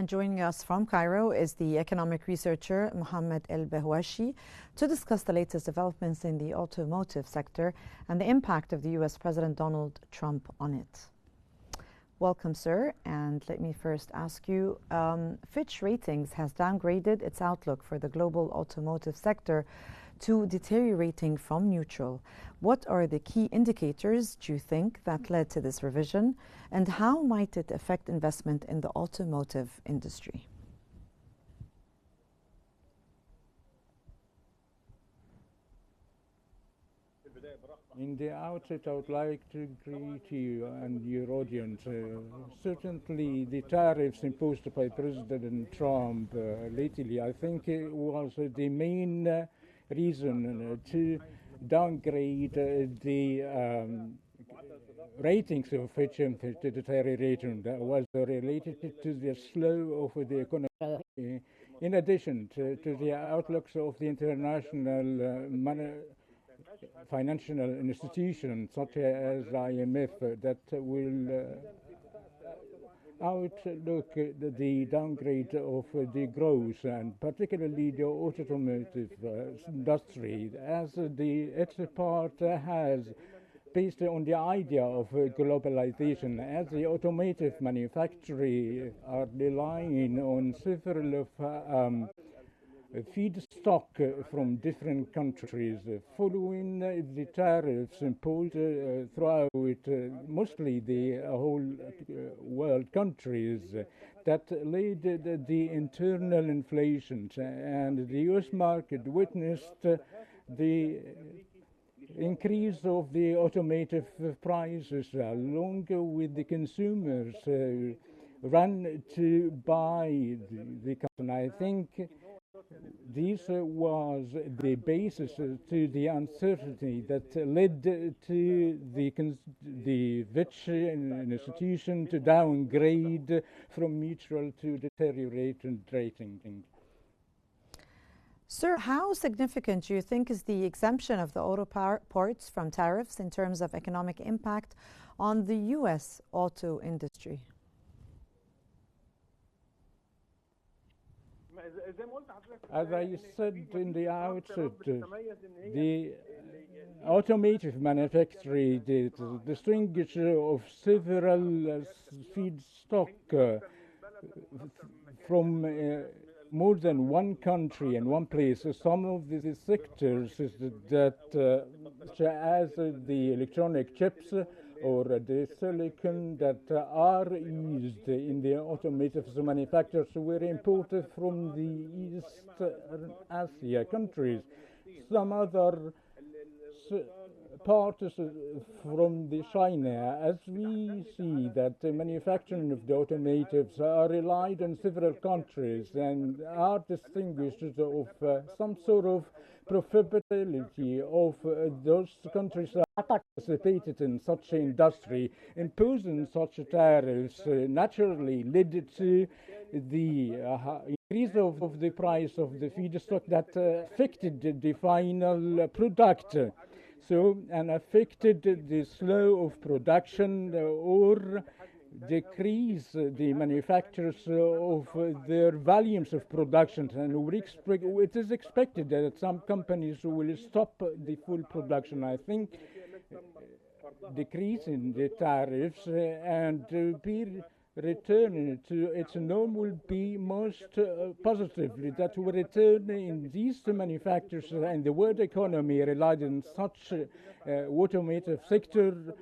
And joining us from Cairo is the economic researcher Mohamed El-Behwashy to discuss the latest developments in the automotive sector and the impact of the U.S. President Donald Trump on it. Welcome, sir. And let me first ask you, Fitch Ratings has downgraded its outlook for the global automotive sector to deteriorating from neutral. What are the key indicators, do you think, that led to this revision, and how might it affect investment in the automotive industry? In the outset, I would like to greet you and your audience. Certainly, the tariffs imposed by President Trump lately, I think, was the main reason to downgrade the ratings of Fitch to deterioration that was related to the slow of the economy. In addition to the outlooks of the international financial institutions such as IMF that will outlook the downgrade of the growth, and particularly the automotive industry, as its part has based on the idea of globalization, as the automotive manufacturers are relying on several feedstock from different countries following the tariffs imposed throughout mostly the whole world countries that led the internal inflation, and the U.S. market witnessed the increase of the automotive prices along with the consumers run to buy the car. And I think this was the basis to the uncertainty that led to the Fitch institution to downgrade from neutral to deteriorated rating. Sir, how significant do you think is the exemption of the auto parts from tariffs in terms of economic impact on the U.S. auto industry? As I said in the outset, the automotive manufacturing is distinguished of several feedstock from more than one country and one place. Some of the sectors that, as the electronic chips or the silicon that are used in the automotive manufacturers, were imported from the East Asia countries. Some other parts from the China, as we see that the manufacturing of the automotives are relied on several countries and are distinguished of some sort of profitability of those countries that participated in such industry. Imposing such tariffs naturally led to the increase of the price of the feedstock that affected the final product. So, and affected the flow of production or decrease the manufacturers of their volumes of production. And it is expected that some companies will stop the full production. I think decreasing the tariffs and be returning to its norm will be most positively. That will return in these manufacturers, and the world economy relied on such automotive sector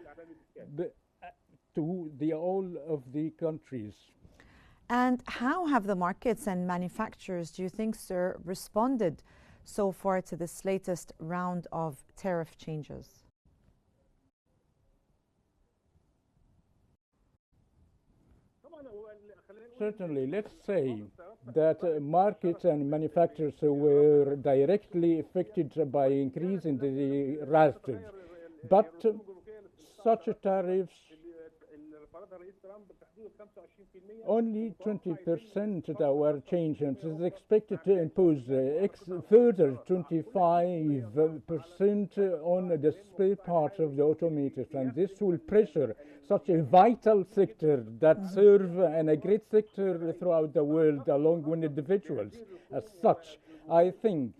to all of the countries. And how have the markets and manufacturers, do you think, sir, responded so far to this latest round of tariff changes? Certainly, let's say that markets and manufacturers were directly affected by increasing the rates, but such tariffs Only 20% that were changed, and it is expected to impose further 25% on the spare parts of the automotive, and this will pressure such a vital sector that serve and a great sector throughout the world along with individuals. As such, I think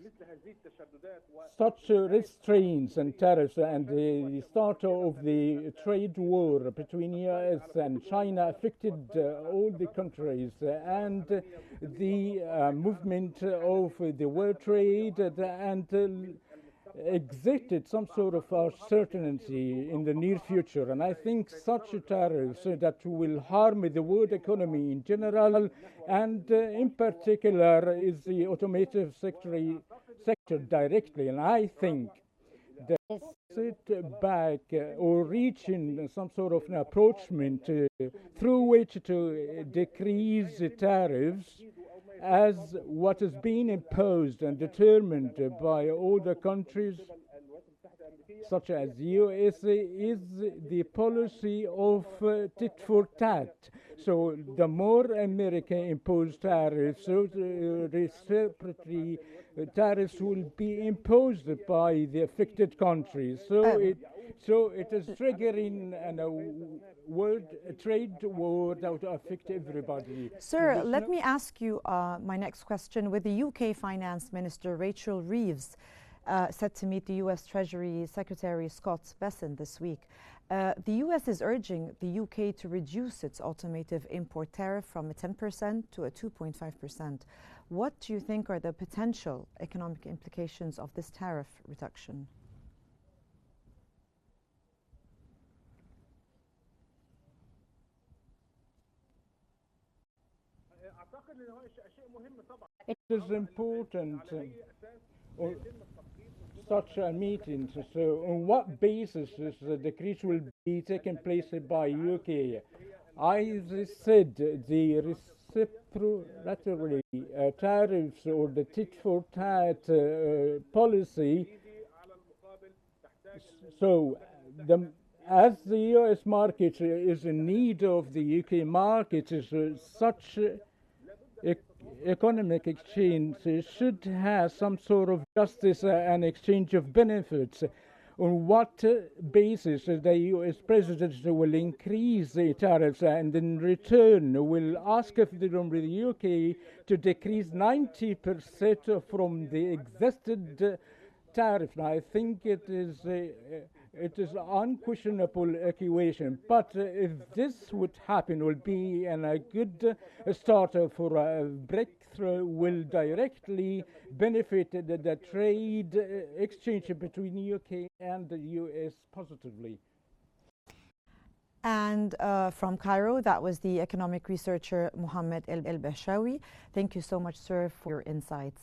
such restraints and tariffs and the start of the trade war between US and China affected all the countries, and the movement of the world trade and exited some sort of uncertainty in the near future. And I think such tariffs that will harm the world economy in general, and in particular is the automotive sector directly. And I think that sit back or reaching some sort of an approachment through which to decrease the tariffs as what is being imposed and determined by all the countries such as USA is the policy of tit for tat. So the more America impose tariffs, so reciprocally tariffs will be imposed by the affected countries. So it is triggering a world trade war that will affect everybody. Sir, let me ask you my next question. With the UK Finance Minister Rachel Reeves set to meet the US Treasury Secretary Scott Bessent this week, the US is urging the UK to reduce its automotive import tariff from a 10% to a 2.5%. What do you think are the potential economic implications of this tariff reduction? It is important such a meeting. So on what basis the decrease will be taken place by UK? I said the reciprocatory tariffs or the tit-for-tat policy. So as the US market is in need of the UK market, such economic exchange should have some sort of justice and exchange of benefits. On what basis the US president will increase the tariffs and in return will ask from the UK to decrease 90% from the existed tariff? I think it is unquestionable equation, but if this would happen, will be a good start for a breakthrough, will directly benefit the trade exchange between the UK and the US positively. And from Cairo, that was the economic researcher Mohamed El-Behwashy. Thank you so much, sir, for your insights.